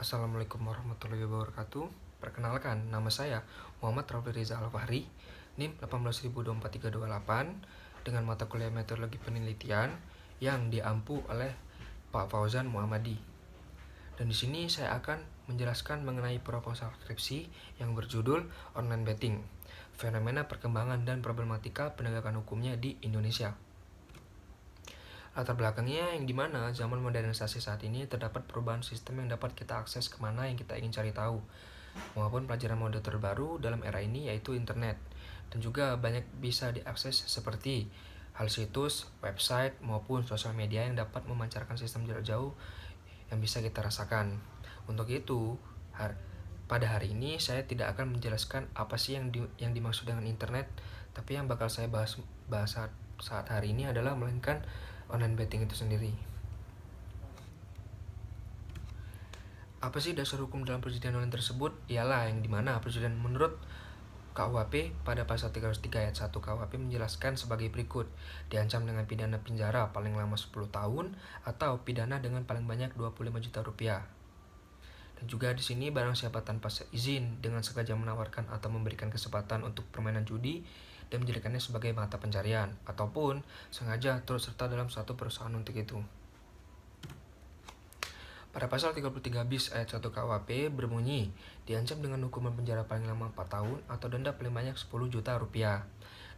Assalamualaikum warahmatullahi wabarakatuh. Perkenalkan, nama saya Muhammad Rafi Riza Al-Fahri, NIM 1802438 dengan mata kuliah metodologi penelitian yang diampu oleh Pak Fauzan Muhammadi. Dan di sini saya akan menjelaskan mengenai proposal skripsi yang berjudul Online Betting, fenomena perkembangan dan problematika penegakan hukumnya di Indonesia. Latar belakangnya yang dimana zaman modernisasi saat ini terdapat perubahan sistem yang dapat kita akses kemana yang kita ingin cari tahu, maupun pelajaran mode terbaru dalam era ini yaitu internet, dan juga banyak bisa diakses seperti hal situs, website, maupun sosial media yang dapat memancarkan sistem jarak jauh yang bisa kita rasakan. Untuk itu, pada hari ini saya tidak akan menjelaskan apa sih yang dimaksud dengan internet, tapi yang bakal saya bahas saat hari ini adalah melainkan online betting itu sendiri. Apa sih dasar hukum dalam perjudian online tersebut? Ialah yang dimana perjudian menurut KUHP pada pasal 303 ayat 1 KUHP menjelaskan sebagai berikut: diancam dengan pidana penjara paling lama 10 tahun atau pidana dengan paling banyak 25 juta rupiah. Dan juga di sini barang siapa tanpa izin dengan sengaja menawarkan atau memberikan kesempatan untuk permainan judi dan menjadikannya sebagai mata pencarian, ataupun sengaja turut serta dalam suatu perusahaan untuk itu. Pada pasal 33 bis ayat 1 KUHP berbunyi, diancam dengan hukuman penjara paling lama 4 tahun atau denda paling banyak 10 juta rupiah.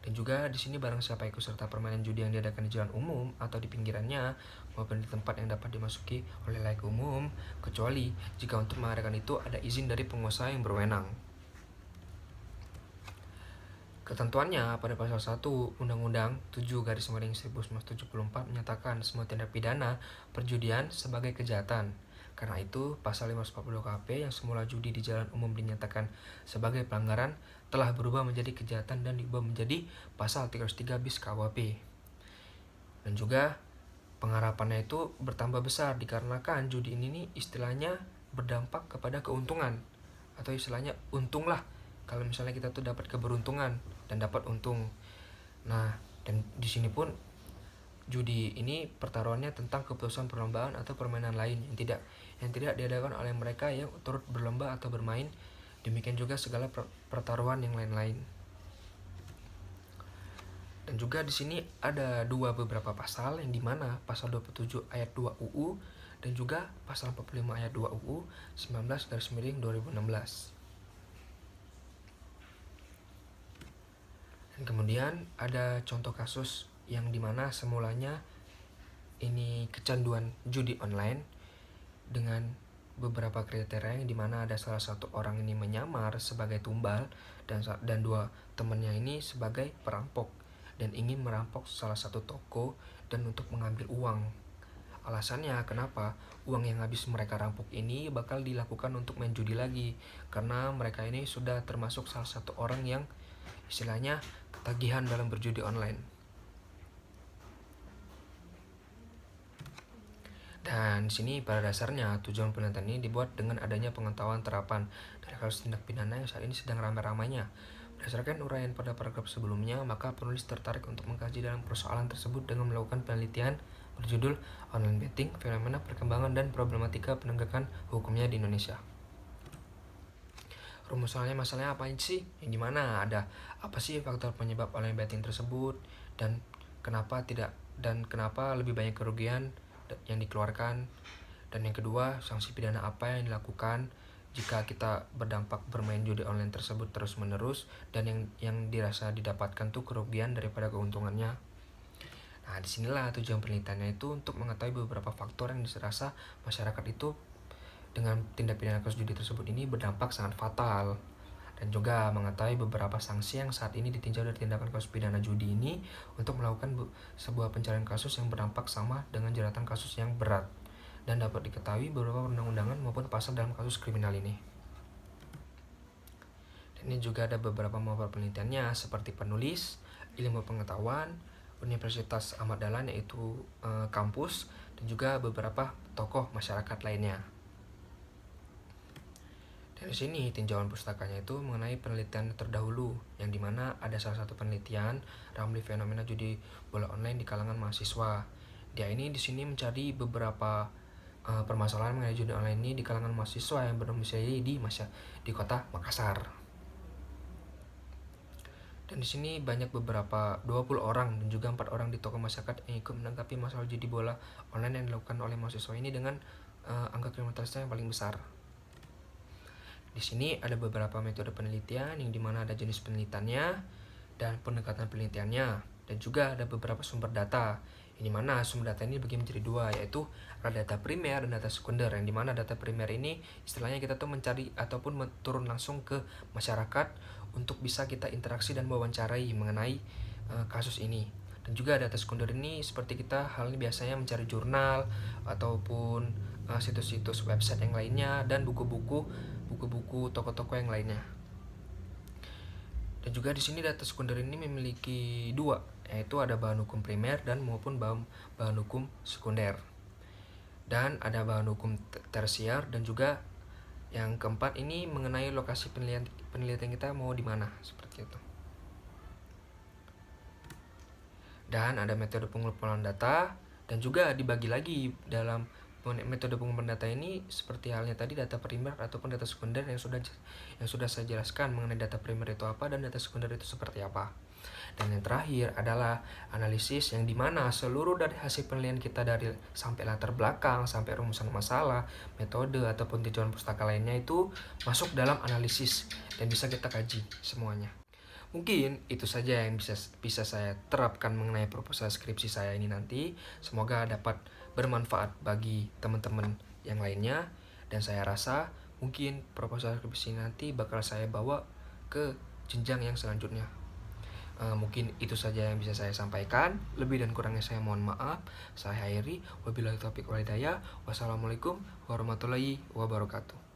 Dan juga di sini barang siapa ikut serta permainan judi yang diadakan di jalan umum atau di pinggirannya maupun di tempat yang dapat dimasuki oleh layak umum, kecuali jika untuk mengadakan itu ada izin dari pengusaha yang berwenang. Ketentuannya pada pasal 1 Undang-Undang 7/1974 menyatakan semua tindak pidana perjudian sebagai kejahatan. Karena itu, pasal 540 KUHP yang semula judi di jalan umum dinyatakan sebagai pelanggaran telah berubah menjadi kejahatan dan diubah menjadi pasal 303 bis KUHP. Dan juga pengharapannya itu bertambah besar dikarenakan judi ini istilahnya berdampak kepada keuntungan, atau istilahnya untung lah. Kalau misalnya kita tuh dapat keberuntungan dan dapat untung. Nah, dan di sini pun judi ini pertaruhannya tentang keputusan perlombaan atau permainan lain yang tidak diadakan oleh mereka yang turut berlomba atau bermain. Demikian juga segala pertaruhan yang lain-lain. Dan juga di sini ada beberapa pasal yang dimana pasal 27 ayat 2 UU dan juga pasal 45 ayat 2 UU 19/2016. Dan kemudian ada contoh kasus yang dimana semulanya ini kecanduan judi online dengan beberapa kriteria yang dimana ada salah satu orang ini menyamar sebagai tumbal dan dua temannya ini sebagai perampok dan ingin merampok salah satu toko dan untuk mengambil uang. Alasannya kenapa uang yang habis mereka rampok ini bakal dilakukan untuk main judi lagi, karena mereka ini sudah termasuk salah satu orang yang istilahnya ketagihan dalam berjudi online. Dan di sini pada dasarnya tujuan penelitian ini dibuat dengan adanya pengetahuan terapan dari kasus tindak pidana yang saat ini sedang ramai-ramainya. Berdasarkan uraian pada paragraf sebelumnya, maka penulis tertarik untuk mengkaji dalam persoalan tersebut dengan melakukan penelitian berjudul Online Betting, Fenomena Perkembangan dan Problematika Penegakan Hukumnya di Indonesia. Rumusannya masalahnya apa sih? Yang dimana ada apa sih faktor penyebab online betting tersebut dan kenapa lebih banyak kerugian yang dikeluarkan, dan yang kedua sanksi pidana apa yang dilakukan jika kita berdampak bermain judi online tersebut terus menerus dan yang dirasa didapatkan tuh kerugian daripada keuntungannya. Nah, disinilah tujuan penelitiannya itu untuk mengetahui beberapa faktor yang dirasa masyarakat itu dengan tindak pidana kasus judi tersebut ini berdampak sangat fatal, dan juga mengetahui beberapa sanksi yang saat ini ditinjau dari tindakan kasus pidana judi ini untuk melakukan sebuah pencarian kasus yang berdampak sama dengan jeratan kasus yang berat dan dapat diketahui beberapa undang-undangan maupun pasal dalam kasus kriminal ini. Dan ini juga ada beberapa mapel penelitiannya seperti penulis, ilmu pengetahuan, Universitas Ahmad Dahlan yaitu kampus, dan juga beberapa tokoh masyarakat lainnya. Dari sini tinjauan pustakanya itu mengenai penelitian terdahulu, yang dimana ada salah satu penelitian Ramli fenomena judi bola online di kalangan mahasiswa. Dia ini di sini mencari beberapa permasalahan mengenai judi online ini di kalangan mahasiswa yang berdomisili di kota Makassar. Dan di sini banyak beberapa 20 orang dan juga 4 orang di tokoh masyarakat yang ikut menanggapi masalah judi bola online yang dilakukan oleh mahasiswa ini dengan angka kriminalitasnya yang paling besar. Di sini ada beberapa metode penelitian yang dimana ada jenis penelitiannya dan pendekatan penelitiannya, dan juga ada beberapa sumber data. Yang dimana sumber data ini dibagi menjadi dua, yaitu ada data primer dan data sekunder. Yang dimana data primer ini istilahnya kita tuh mencari ataupun turun langsung ke masyarakat untuk bisa kita interaksi dan mewawancarai mengenai kasus ini. Dan juga data sekunder ini seperti kita halnya biasanya mencari jurnal ataupun situs-situs website yang lainnya dan buku-buku toko-toko yang lainnya. Dan juga di sini data sekunder ini memiliki dua, yaitu ada bahan hukum primer dan maupun bahan hukum sekunder. Dan ada bahan hukum tersier, dan juga yang keempat ini mengenai lokasi penelitian kita mau di mana, seperti itu. Dan ada metode pengumpulan data, dan juga dibagi lagi dalam metode pengumpulan data ini seperti halnya tadi data primer ataupun data sekunder yang sudah saya jelaskan mengenai data primer itu apa dan data sekunder itu seperti apa. Dan yang terakhir adalah analisis, yang dimana seluruh dari hasil penelitian kita dari sampai latar belakang, sampai rumusan masalah, metode ataupun tujuan pustaka lainnya itu masuk dalam analisis dan bisa kita kaji semuanya. Mungkin itu saja yang bisa saya terapkan mengenai proposal skripsi saya ini nanti. Semoga dapat bermanfaat bagi teman-teman yang lainnya. Dan saya rasa mungkin proposal skripsi nanti bakal saya bawa ke jenjang yang selanjutnya. Mungkin itu saja yang bisa saya sampaikan. Lebih dan kurangnya saya mohon maaf. Saya akhiri. Wabillahi taufiq wal hidayah. Wassalamualaikum warahmatullahi wabarakatuh.